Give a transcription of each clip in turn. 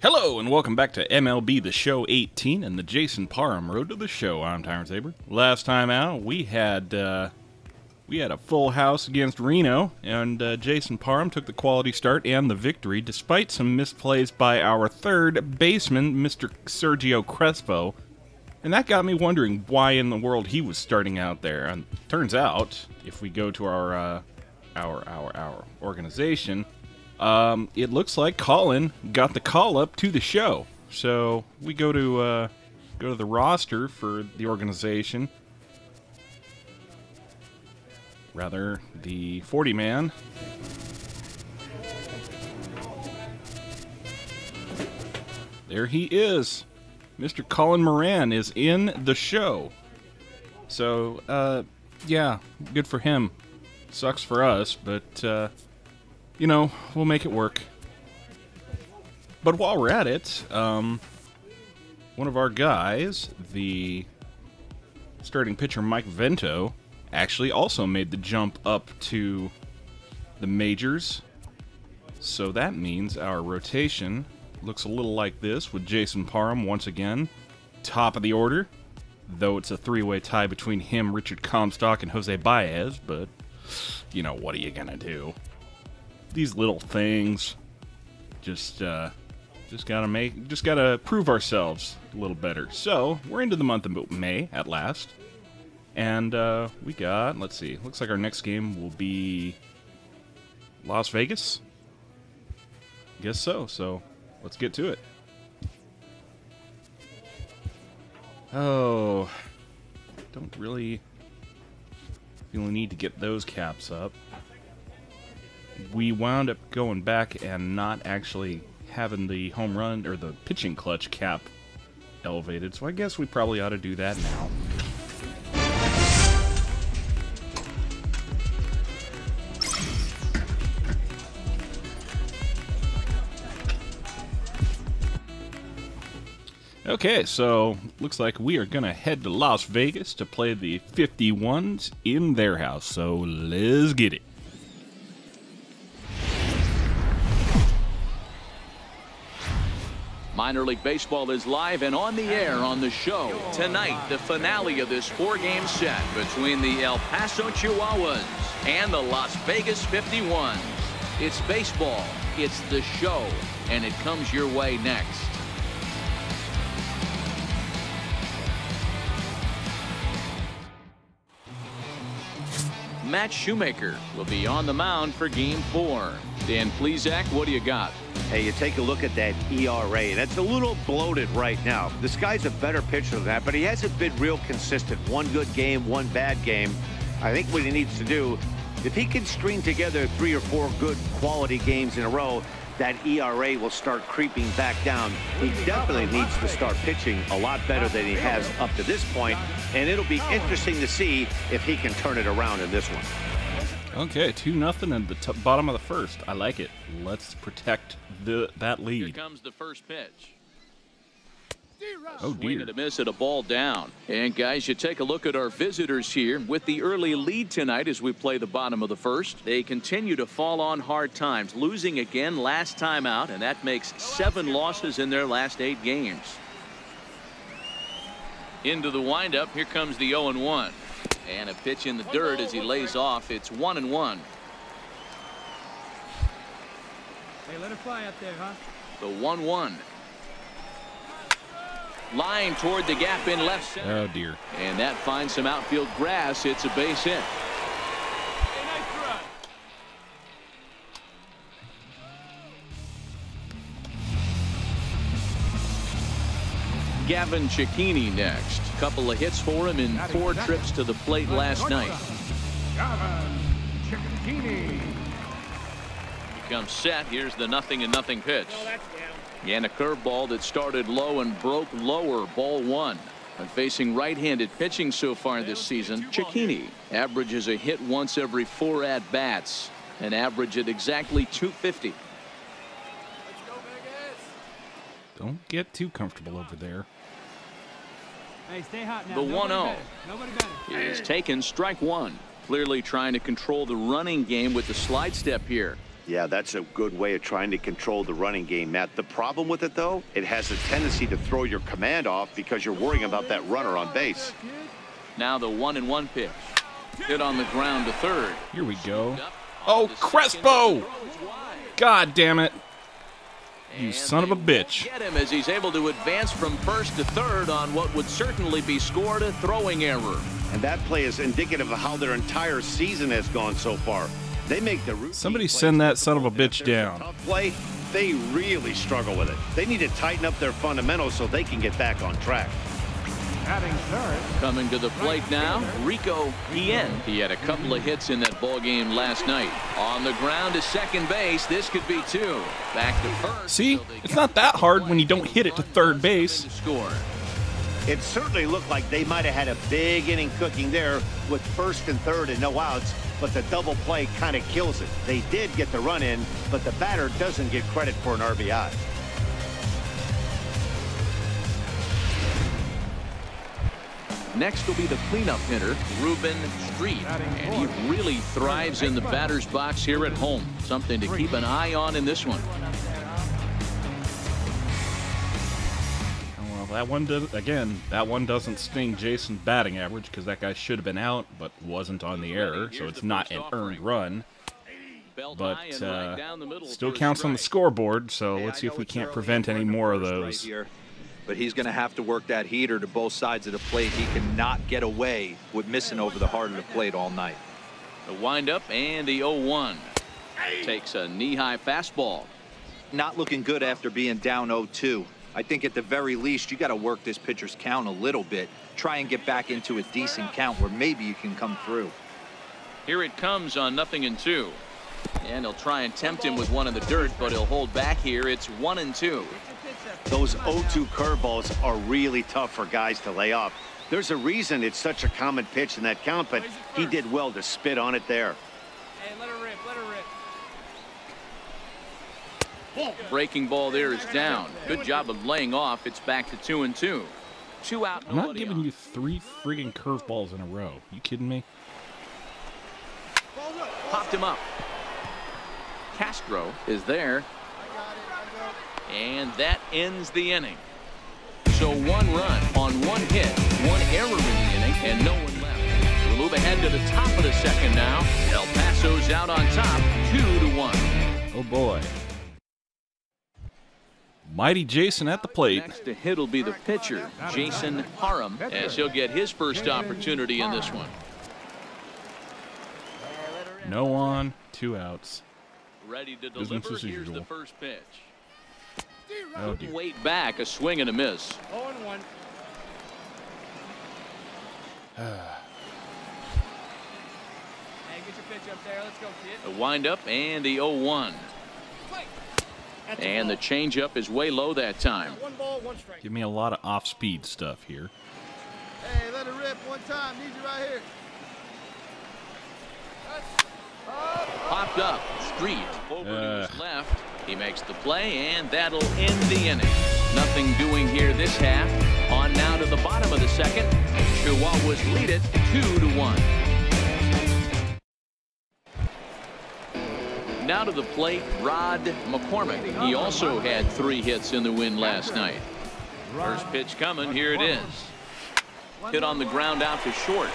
Hello and welcome back to MLB The Show 18 and the Jason Parham Road to the Show. I'm Tyrant Saber. Last time out, we had a full house against Reno, and Jason Parham took the quality start and the victory, despite some misplays by our third baseman, Mr. Sergio Crespo. And that got me wondering why in the world he was starting out there. And turns out, if we go to our organization, it looks like Colin got the call up to the show. So we go to the roster for the organization. Rather, the 40-man. There he is. Mr. Colin Moran is in the show. So, yeah, good for him. Sucks for us, but, you know, we'll make it work. But while we're at it, one of our guys, the starting pitcher Mike Vento, actually also made the jump up to the majors. So that means our rotation looks a little like this, with Jason Parham once again top of the order, though it's a three-way tie between him, Richard Comstock, and Jose Baez. But you know, what are you gonna do? These little things, just gotta prove ourselves a little better. So we're into the month of May at last. And we got, let's see, looks like our next game will be Las Vegas. Guess so, so let's get to it. Oh, don't really feel the need to get those caps up. We wound up going back and not actually having the home run or the pitching clutch cap elevated, so I guess we probably ought to do that now. Okay, so looks like we are going to head to Las Vegas to play the 51s in their house, so let's get it. Minor League Baseball is live and on the air on the show. Tonight, the finale of this four-game set between the El Paso Chihuahuas and the Las Vegas 51s. It's baseball, it's the show, and it comes your way next. Matt Shoemaker will be on the mound for Game 4. Dan Plesac, what do you got? Hey, you take a look at that ERA. That's a little bloated right now. This guy's a better pitcher than that, but he hasn't been real consistent. One good game, one bad game. I think what he needs to do, if he can string together 3 or 4 good quality games in a row, that ERA will start creeping back down. He definitely needs to start pitching a lot better than he has up to this point, and it'll be interesting to see if he can turn it around in this one. Okay, 2-0 in the bottom of the first. I like it. Let's protect that lead. Here comes the first pitch. Oh, Swing dear. and a miss at a ball down. And guys, you take a look at our visitors here with the early lead tonight as we play the bottom of the first. They continue to fall on hard times, losing again last time out, and that makes 7 losses in their last 8 games. Into the windup, here comes the 0-1. And a pitch in the dirt as he lays off. It's 1-1. Hey, let it fly up there, huh? The 1-1. Line toward the gap in left center. Oh, dear. And that finds some outfield grass. It's a base hit. Gavin Cicchini next. Couple of hits for him in 4 trips to the plate last night. Gavin Cicchini. Becomes set. Here's the 0-0 pitch. And a curveball that started low and broke lower. Ball 1. And facing right-handed pitching so far this season, Cicchini averages a hit once every 4 at-bats. An average at exactly 250. Don't get too comfortable over there. Hey, stay hot now. The 1-0 Nobody better. is taken, strike 1. Clearly trying to control the running game with the slide step here. Yeah, that's a good way of trying to control the running game, Matt. The problem with it, though, it has a tendency to throw your command off because you're worrying about that runner on base. Now the 1-1 pitch. Hit on the ground to third. Here we go. Oh, Crespo! God damn it. You son of a bitch. Get him as he's able to advance from first to third on what would certainly be scored a throwing error. And that play is indicative of how their entire season has gone so far. They make the routine. Somebody send that son of a bitch down. Tough play, they really struggle with it. They need to tighten up their fundamentals so they can get back on track. Batting third. Coming to the plate now, Rico Hien. He had a couple of hits in that ball game last night. On the ground to second base. This could be two. Back to first. See, it's not that hard when you don't hit it to third base. Score. It certainly looked like they might have had a big inning cooking there with first and third and no outs, but the double play kind of kills it. They did get the run in, but the batter doesn't get credit for an RBI. Next will be the cleanup hitter, Ruben Street, and he really thrives in the batter's box here at home. Something to keep an eye on in this one. Well, that one does, again, that one doesn't sting Jason's batting average because that guy should have been out but wasn't on the error, so it's not an earned run. But still counts on the scoreboard, so let's see if we can't prevent any more of those. But he's going to have to work that heater to both sides of the plate. He cannot get away with missing over the heart of the plate all night. The windup and the 0-1. Takes a knee-high fastball. Not looking good after being down 0-2. I think at the very least you got to work this pitcher's count a little bit. Try and get back into a decent count where maybe you can come through. Here it comes on 0-2. And he'll try and tempt him with one in the dirt, but he'll hold back here. It's 1-2. Those 0-2 curveballs are really tough for guys to lay off. There's a reason it's such a common pitch in that count, but he did well to spit on it there. Hey, let her rip, let her rip. Breaking ball there is down. Good job of laying off. It's back to 2-2. 2 out. I'm not giving you 3 friggin' curveballs in a row. You kidding me? Popped him up. Castro is there. And that ends the inning. So 1 run on 1 hit, 1 error in the inning, and no one left. We'll move ahead to the top of the second now. El Paso's out on top, 2-1. Oh boy. Mighty Jason at the plate. Next to hit will be the pitcher, Jason Parham, as he'll get his first opportunity in this one. No on, 2 outs. Ready to deliver. Here's the first pitch. Oh, dear. Wait back, a swing and a miss. 0-1. Hey, get your pitch up there. Let's go, kid. The windup and the 0-1. And the changeup is way low that time. 1 ball, 1 strike. Give me a lot of off-speed stuff here. Hey, let it rip 1 time. Need you right here. Popped up. Street over to his left. He makes the play, and that'll end the inning. Nothing doing here this half. On now to the bottom of the second. Chihuahuas lead it 2-1. Now to the plate, Rod McCormick. He also had 3 hits in the win last night. First pitch coming. Here it is. Hit on the ground out to short.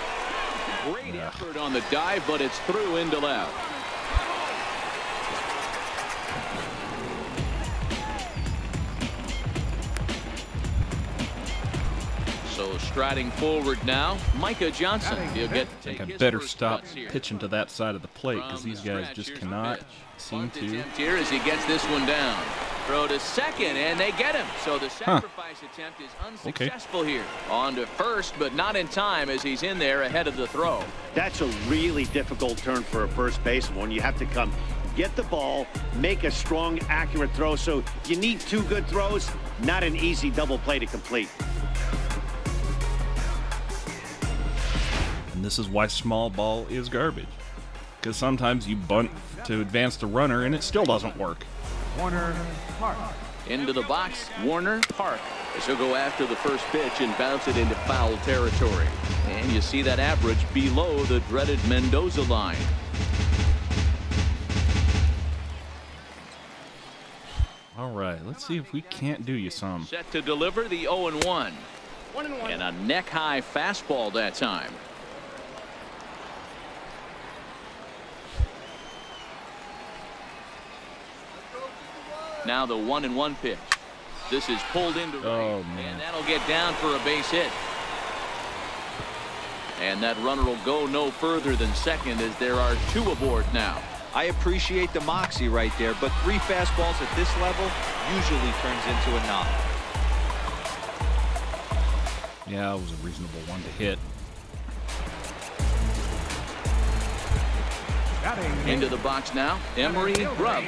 Great effort on the dive, but it's through into left. So striding forward now, Micah Johnson. He'll get I think I better stop pitching to that side of the plate because these guys just cannot seem to. Here as he gets this one down. Throw to second, and they get him. So the sacrifice attempt is unsuccessful here. On to first, but not in time as he's in there ahead of the throw. That's a really difficult turn for a first baseman. You have to come get the ball, make a strong, accurate throw. So you need 2 good throws, not an easy double play to complete. And this is why small ball is garbage. Because sometimes you bunt to advance the runner and it still doesn't work. Warner Park. Into the box, Warner Park. As he'll go after the first pitch and bounce it into foul territory. And you see that average below the dreaded Mendoza line. All right, let's see if we can't do you some. Set to deliver the 0-1. And a neck-high fastball that time. Now the 1-1 pitch. This is pulled into right, and that'll get down for a base hit. And that runner will go no further than second as there are 2 aboard now. I appreciate the moxie right there, but 3 fastballs at this level usually turns into a knock. Yeah, it was a reasonable one to hit. Into the box now, Emery Grubb,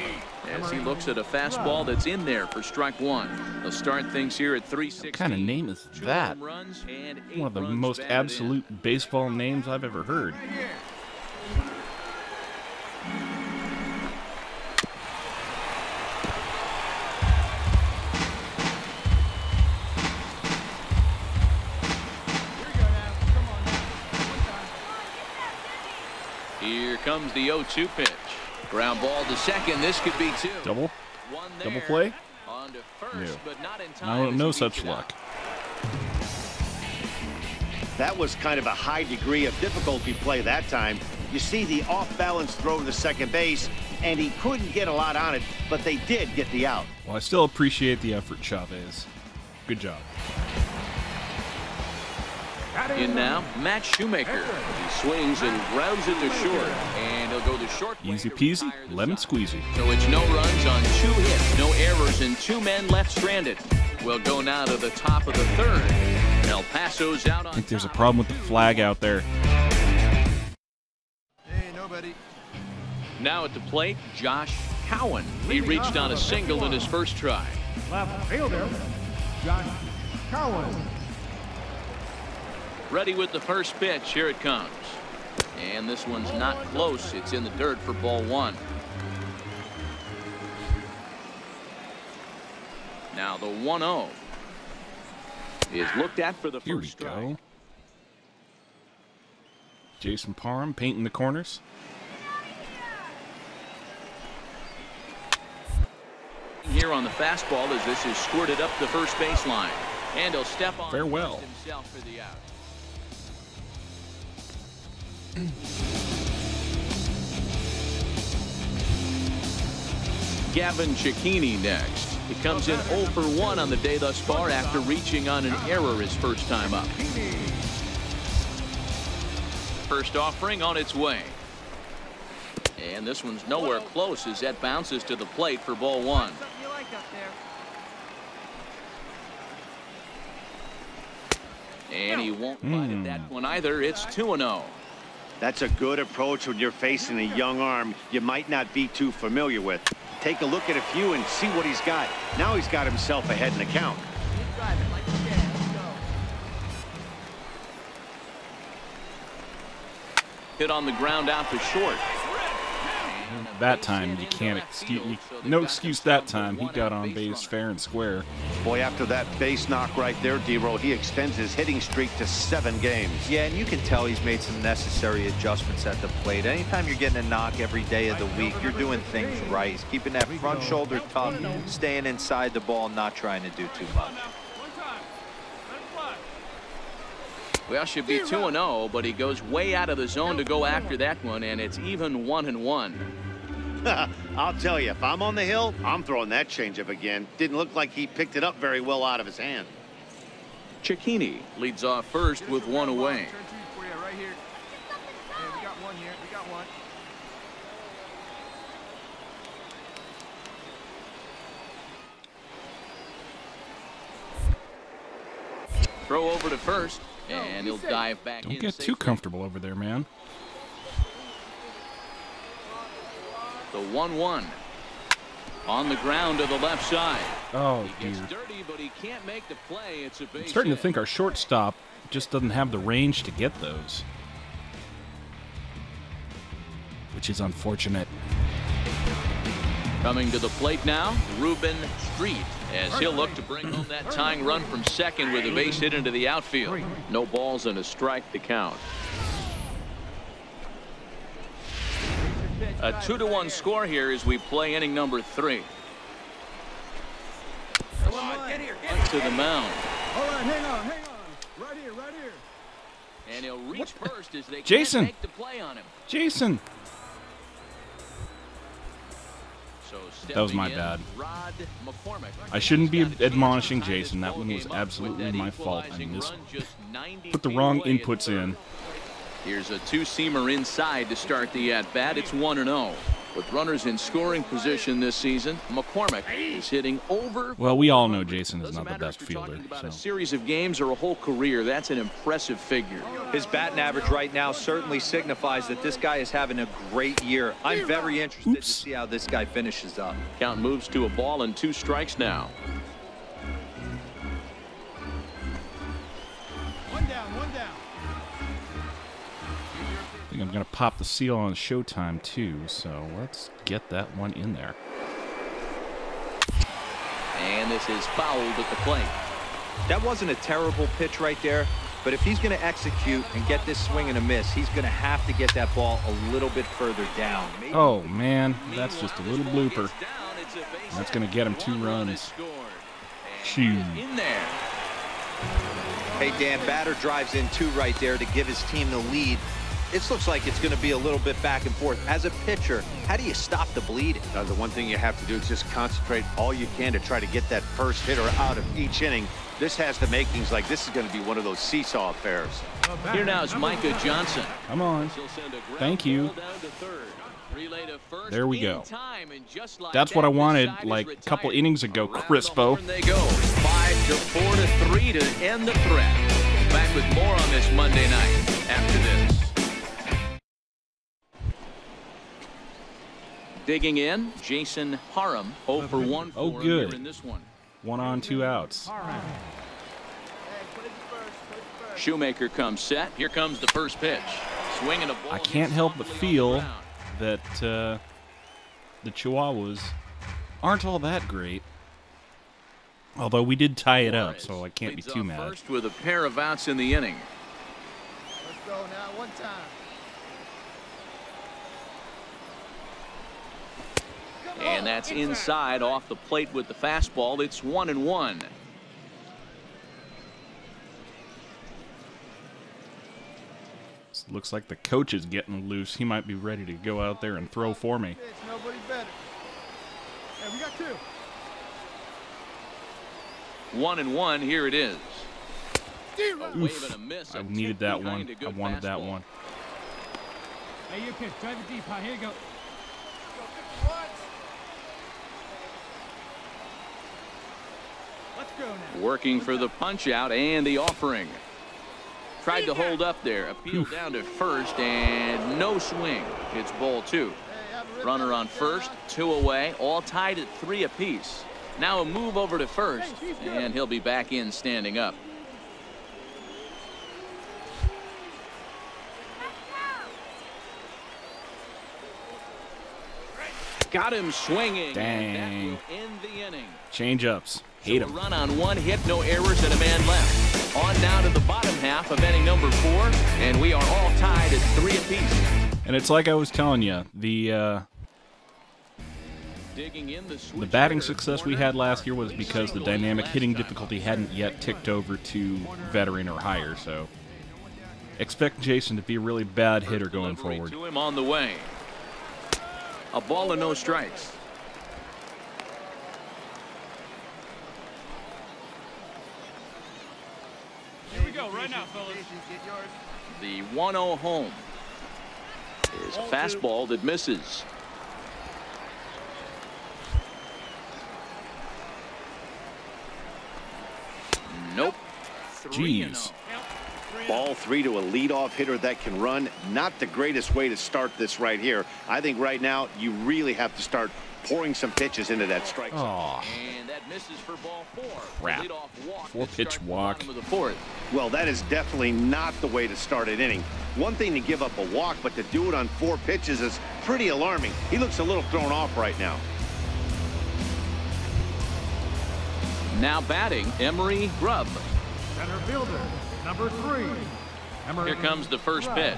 as he looks at a fastball that's in there for strike 1. They'll start things here at 360. What kind of name is that? One of the most absolute baseball names I've ever heard. Here comes the 0-2 pitch. Ground ball to second. This could be 2. Double play? On to first, but not in time. No such luck. That was kind of a high degree of difficulty play that time. You see the off-balance throw to second base, and he couldn't get a lot on it, but they did get the out. Well, I still appreciate the effort, Chavez. Good job. In now, Matt Shoemaker. He swings and grounds it to short, and he'll go to short. Easy peasy, lemon squeezy. So it's no runs on 2 hits, no errors, and 2 men left stranded. We'll go now to the top of the 3rd. El Paso's out on. I think there's a problem with the flag out there. Hey, nobody. Now at the plate, Josh Cowan. He reached on a single in his first try. Left fielder, Josh Cowan. Ready with the first pitch. Here it comes. And this one's not close. It's in the dirt for ball 1. Now the 1-0 is looked at for the first strike. Here we go. Jason Parham painting the corners. Here on the fastball as this is squirted up the first baseline. And he'll step on farewell himself for the out. Gavin Cicchini next. He comes in 0 for 1 on the day thus far after reaching on an error his first time up. First offering on its way. And this one's nowhere close as that bounces to the plate for ball 1. And he won't bite at that one either. It's 2-0. That's a good approach when you're facing a young arm you might not be too familiar with. Take a look at a few and see what he's got. Now he's got himself ahead in the count. Hit on the ground out to short. That time you can't excuse. No excuse that time. He got on base fair and square. Boy, after that base knock right there, D-Row, he extends his hitting streak to 7 games. Yeah, and you can tell he's made some necessary adjustments at the plate. Anytime you're getting a knock every day of the week, you're doing things right. He's keeping that front shoulder tough, staying inside the ball, not trying to do too much. Well, should be 2-0, but he goes way out of the zone to go after that one, and it's even 1-1. I'll tell you, if I'm on the hill, I'm throwing that changeup again. Didn't look like he picked it up very well out of his hand. Cicchini leads off first with 1 away. Throw over to first, and he'll dive back in. Don't get too comfortable over there, man. The 1-1 on the ground to the left side. Oh, he dear. gets dirty, but he can't make the play. It's a base I'm starting to hit. think our shortstop just doesn't have the range to get those, which is unfortunate. Coming to the plate now, Ruben Street, as he'll look to bring home that tying run from second with a base hit into the outfield. No balls and a strike to count. A 2-1 score here as we play inning number 3. To the mound. All right, hang on. Right here. And he'll reach first as they Jason. can't make the play on him. Jason. So That was my stepping in, bad. Rod McCormick. I shouldn't be He's got a chance admonishing to tie this Jason. That ball one was game up absolutely with that my fault. I equalizing missed. run just 90 Put the feet wrong away at inputs third. in. Here's a two-seamer inside to start the at-bat. It's 1-0. With runners in scoring position this season, McCormick is hitting over. Well, we all know Jason is Doesn't not the matter best if you're fielder. talking about a So. series of games or a whole career. That's an impressive figure. His batting average right now certainly signifies that this guy is having a great year. I'm very interested to see how this guy finishes up. Count moves to a ball and 2 strikes now. One down. I think I'm going to pop the seal on Showtime, too. So let's get that one in there. And this is fouled at the plate. That wasn't a terrible pitch right there, but if he's going to execute and get this swing and a miss, he's going to have to get that ball a little bit further down. Maybe. Oh, man. That's just a little blooper. That's going to get him 2 runs. Shoot. In there. Hey, Dan, batter drives in 2 right there to give his team the lead. It looks like it's going to be a little bit back and forth. As a pitcher, how do you stop the bleeding? The one thing you have to do is just concentrate all you can to try to get that first hitter out of each inning. This has the makings like this is going to be one of those seesaw affairs. Here now is Micah Johnson. Come on. Thank you. There we go. That's what I wanted like a couple innings ago, Crispo. They go 5-4-3 to end the threat. Back with more on this Monday night after this. Digging in, Jason Parham, 0 for 1 Oh, for him good. here in this one. 1 on, 2 outs. Shoemaker comes set. Here comes the first pitch. Swinging a ball. I can't help but feel that the Chihuahuas aren't all that great. Although we did tie it up, so I can't be too mad. First with a pair of outs in the inning. Let's go now. One time. And that's inside off the plate with the fastball. It's 1-1. Looks like the coach is getting loose. He might be ready to go out there and throw for me. It's nobody better. Hey, we got 2. 1-1. Here it is. A wave Oof. and a miss. I needed that one. I wanted that one. Hey, you pitch. Drive it deep. Here you go. Let's go now. Working for the punch out and the offering. Tried to hold up there. Appeal down to first and no swing. It's ball 2. Runner on first, 2 away, all tied at 3 apiece. Now a move over to first, and he'll be back in standing up. Got him swinging. Dang. And that will end the inning. Change-ups. Hate So a them. run on 1 hit, no errors, and a man left. On now to the bottom half of inning number 4, and we are all tied at 3 apiece. And it's like I was telling you, the Digging in the batting success we had last year was because the dynamic hitting difficulty hadn't yet ticked over to veteran or higher. So expect Jason to be a really bad hitter going forward. To him on the way. A ball and no strikes. Here we go. Right now, fellas. The 1-0 home is a fastball that misses. Nope. Jeez. Ball 3 to a leadoff hitter that can run. Not the greatest way to start this right here. I think right now you really have to start pouring some pitches into that strike zone. Oh, And that misses for ball 4. Crap. Leadoff walk 4-pitch to start the walk. bottom of the 4th. Well, that is definitely not the way to start an inning. One thing to give up a walk, but to do it on 4 pitches is pretty alarming. He looks a little thrown off right now. Now batting, Emery Grubb. Center fielder, number 3. Here comes the first pitch.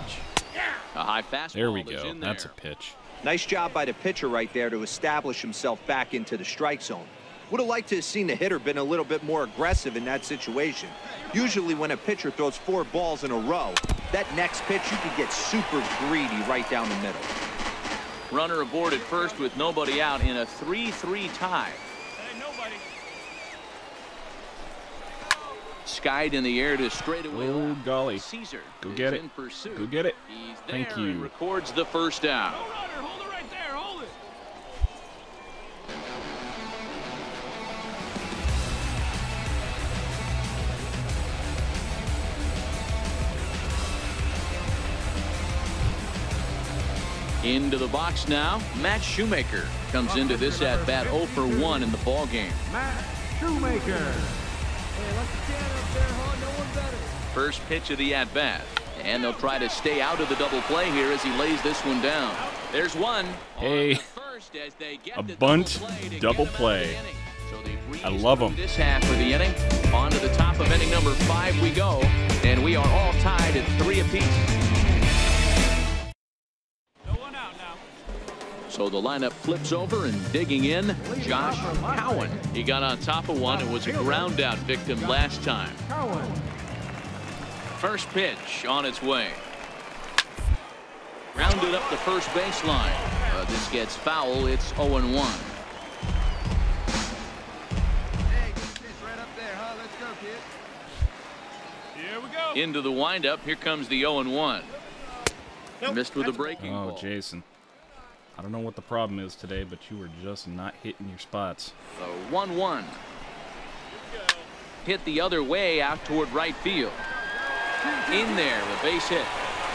A high fastball. there we is go. in That's a there. pitch. Nice job by the pitcher right there to establish himself back into the strike zone. Would have liked to have seen the hitter been a little bit more aggressive in that situation. Usually when a pitcher throws 4 balls in a row, that next pitch you could get super greedy right down the middle. Runner aboard at first with nobody out in a 3-3 tie. Skied in the air to straightaway. Oh, golly. Caesar Go get it. Go get it. He's Thank there you. and records the first down. Hold it right there. Hold it. Into the box now. Matt Shoemaker comes into this at bat 0 for 1 in the ball game. Matt Shoemaker. Hey, let's stand up there, huh? No one better. First pitch of the at bat, and they'll try to stay out of the double play here as he lays this one down. There's one. Hey, a bunt double play. I love them. This half of the inning. On to the top of inning number 5 we go, and we are all tied at 3 apiece. So the lineup flips over and digging in, Josh Cowan. He got on top of one and was a ground out victim last time. First pitch on its way. Grounded up the first baseline. This gets foul. It's 0-1. Here we go. Into the windup. Here comes the 0-1. Missed with a breaking ball. Jason. I don't know what the problem is today, but you were just not hitting your spots. So 1-1. Hit the other way out toward right field. In there, the base hit.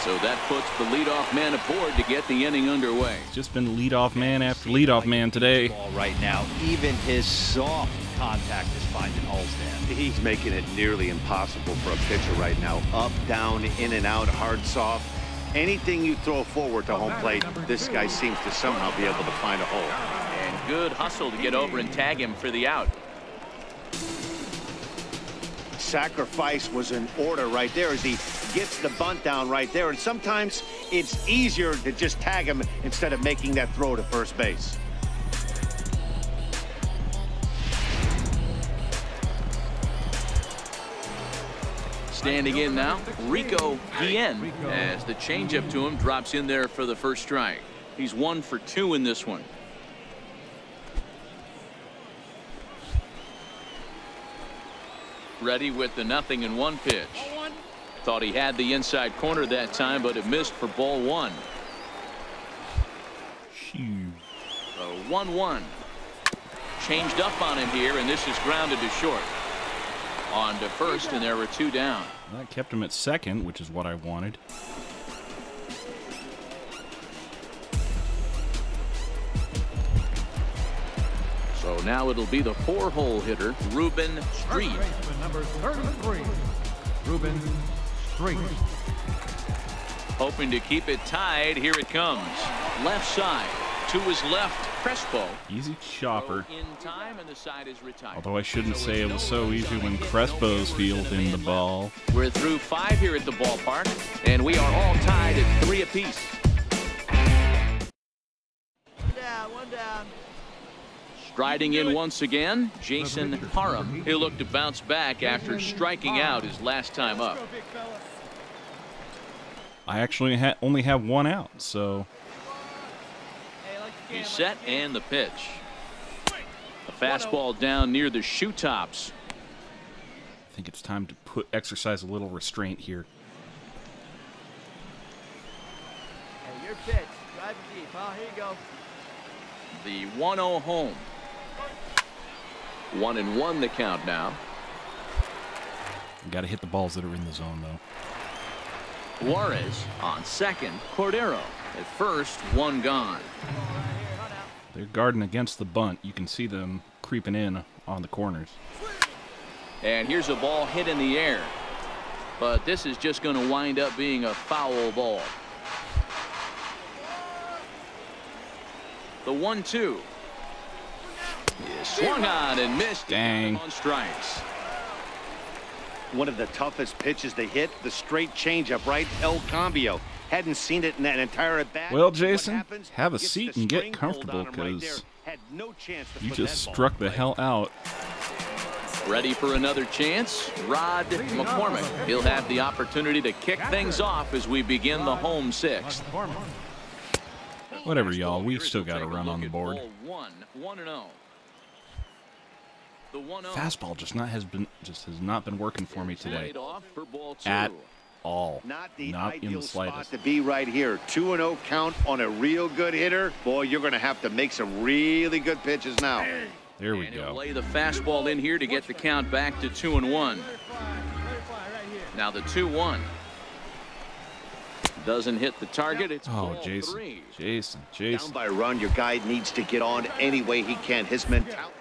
So that puts the leadoff man aboard to get the inning underway. It's just been leadoff man after leadoff man today. Right now, even his soft contact is finding holes there. He's making it nearly impossible for a pitcher right now. Up, down, in and out, hard, soft. Anything you throw forward to home plate, this guy seems to somehow be able to find a hole. And good hustle to get over and tag him for the out. Sacrifice was in order right there as he gets the bunt down right there. And sometimes it's easier to just tag him instead of making that throw to first base. Standing in now, Rico Guillen, as the changeup to him drops in there for the first strike. He's 1 for 2 in this one. Ready with the 0-1 pitch. Thought he had the inside corner that time, but it missed for ball 1. The 1-1. Changed up on him here, and this is grounded to short. On to first, and there were 2 down. That kept him at second, which is what I wanted. So now it'll be the 4-hole hitter, Ruben Street. Number 33, Ruben Street. Hoping to keep it tied. Here it comes. Left side. To his left, Crespo. Easy chopper. In time, and the side is retired. Although I shouldn't say it was so easy when Crespo's fielding the ball. We're through 5 here at the ballpark, and we are all tied at 3 apiece. One down. Striding in once again, Jason Parham. He'll look to bounce back after striking out his last time up. I actually only have 1 out, so... He's set, and the pitch. A fastball down near the shoe tops. I think it's time to exercise a little restraint here. Hey, your pitch. Drive it deep, huh? Here you go. The 1-0 home. 1-1 the count now. You got to hit the balls that are in the zone, though. Juarez on second. Cordero at first. 1 gone. They're guarding against the bunt. You can see them creeping in on the corners. And here's a ball hit in the air. But this is just going to wind up being a foul ball. The 1-2. Swung on and missed. Dang. On strikes. One of the toughest pitches to hit, the straight changeup, right? El Cambio. Hadn't seen it in that entire at bat. Well, Jason, have a seat and get comfortable, because Had no chance to You put just that ball struck in the play. hell out. Ready for another chance? Rod McCormick. He'll have the opportunity to kick things off as we begin the home sixth. Whatever, y'all. We still got a run on the board. Ball 1-0. The 1-0. Fastball just has not been working for me today Laid off for ball 2. at all. Not the Not in ideal the spot slightest. to be right here. 2-0 count on a real good hitter. Boy, you're going to have to make some really good pitches now. There we And he'll go. lay the fastball in here to get the count back to 2-1. Now the 2-1. Doesn't hit the target. It's Oh, ball Jason. 3. Jason. Down by a run, your guy needs to get on any way he can. His mentality.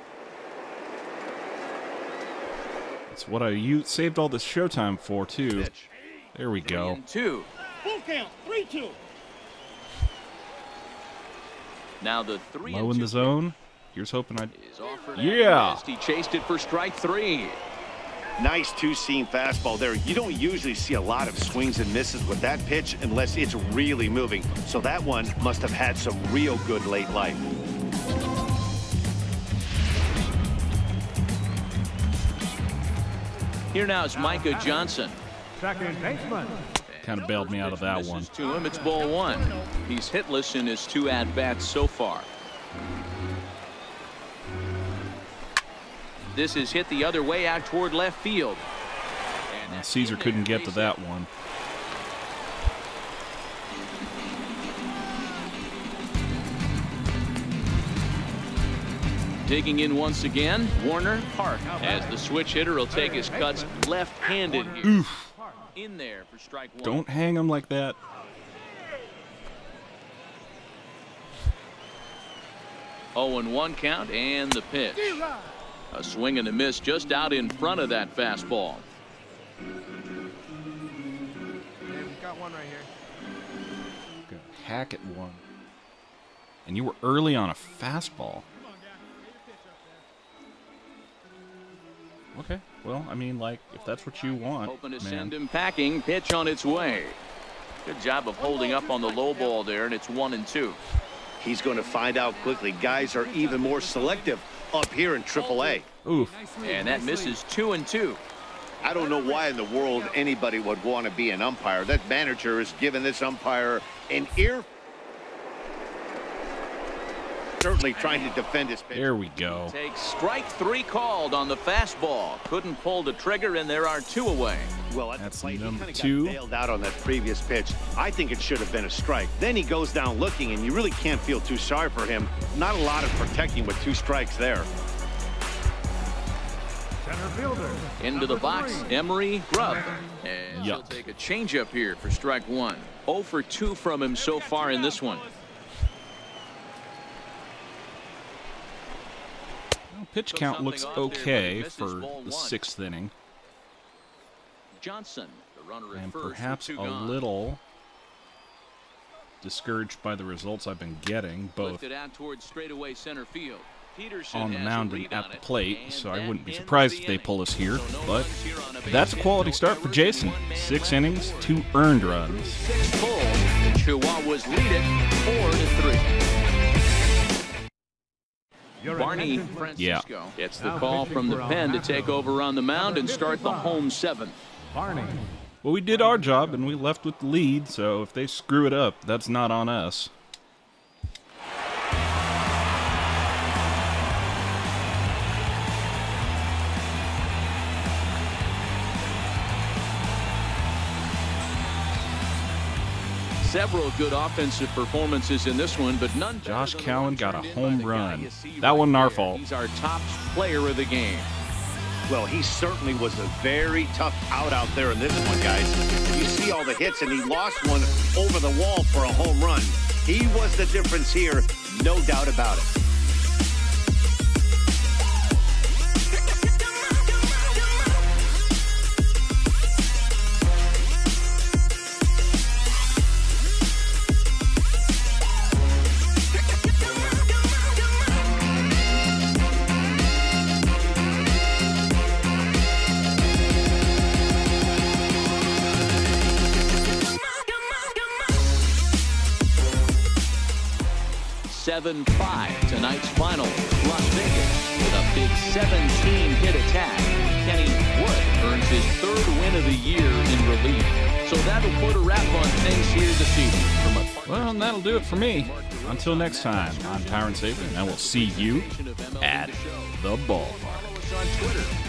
It's what I saved all this showtime for, too. There we go. 3-2. Full count, 3-2. Now the 3-2 Low in the zone. Here's hoping I. is offered. Yeah. Missed. He chased it for strike 3. Nice two-seam fastball there. You don't usually see a lot of swings and misses with that pitch unless it's really moving. So that one must have had some real good late life. Here now is Micah Johnson. Second baseman. Kind of bailed me out of that Misses one. to him. It's ball 1. He's hitless in his 2 at-bats so far. This is hit the other way out toward left field. And Caesar couldn't get to that one. Digging in once again, Warner Park, as the switch hitter will take his cuts left-handed here. Oof. In there for strike 1. Don't hang him like that. 0-1 count and the pitch. A swing and a miss just out in front of that fastball. Got one right here. Gonna hack at one. And you were early on a fastball. Okay, well, I mean, like, if that's what you want, Hoping to man. send him packing. Pitch on its way. Good job of holding up on the low ball there, and it's 1-2. He's going to find out quickly. Guys are even more selective up here in AAA. Oof. And that misses 2-2. I don't know why in the world anybody would want to be an umpire. That manager is giving this umpire an ear. Certainly trying to defend his pitch. There we go. Takes strike 3 called on the fastball. Couldn't pull the trigger, and there are 2 away. Well, at That's the plate, he number kind of 2. got bailed out on that previous pitch. I think it should have been a strike. Then he goes down looking, and you really can't feel too sorry for him. Not a lot of protecting with 2 strikes there. Center fielder. Into the box, Emery Grubb. And he'll Yuck. take a changeup here for strike 1. 0 for 2 from him so far in this one. Well, pitch count looks okay for the 6th inning. Johnson, the runner at And first, perhaps with a 2 gone. little discouraged by the results I've been getting, both Lifted out towards straightaway center field. Peterson on the has a mound read and at on the it, and and so I that wouldn't be ends surprised the if they inning. pull us here. So no But runs here on a base that's a hit, quality no start for errors, Jason. and 1-man 6 left innings, scored. 2 earned runs. 6 full. The Chihuahuas lead it 4-3. Barney Francisco gets the call from the pen to take over on the mound and start the home 7th. Barney. Well, we did our job, and we left with the lead, so if they screw it up, that's not on us. Several good offensive performances in this one, but none better Josh than the Cowan one got a turned in by home the guy run. you see That right wasn't our there. fault. He's our top player of the game. Well, he certainly was a very tough out there in this one, guys. You see all the hits, and he lost one over the wall for a home run. He was the difference here, no doubt about it. 7-5. Tonight's final, Las Vegas with a big 17-hit attack. Kenny Wood earns his 3rd win of the year in relief. So that'll put a wrap on things here this evening. Well, and that'll do it for me. Until next time, I'm Tyron Saban, and I will see you at the ballpark. On Twitter